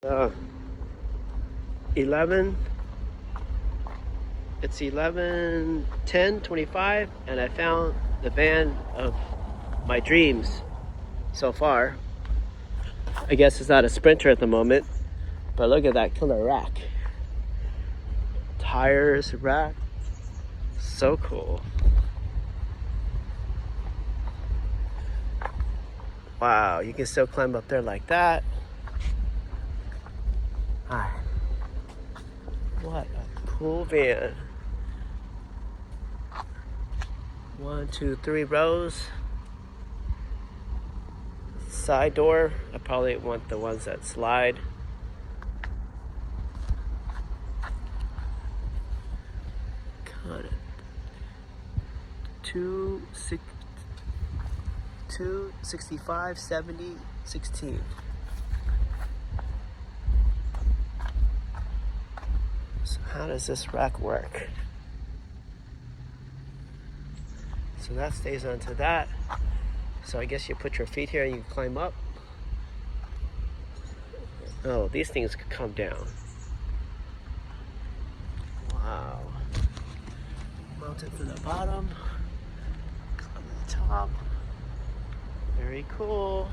Uh, 11, it's 11:10:25, and I found the van of my dreams so far. I guess it's not a Sprinter at the moment, but look at that killer rack. Tires, rack, so cool. Wow, you can still climb up there like that. Hi. What a cool van. 1, 2, 3 rows. Side door. I probably want the ones that slide. Got it. 265, 70, 16. So how does this rack work? So that stays onto that. So I guess you put your feet here and you climb up. Oh, these things could come down. Wow. Mount it to the bottom. Climb to the top. Very cool.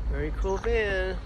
Very cool van.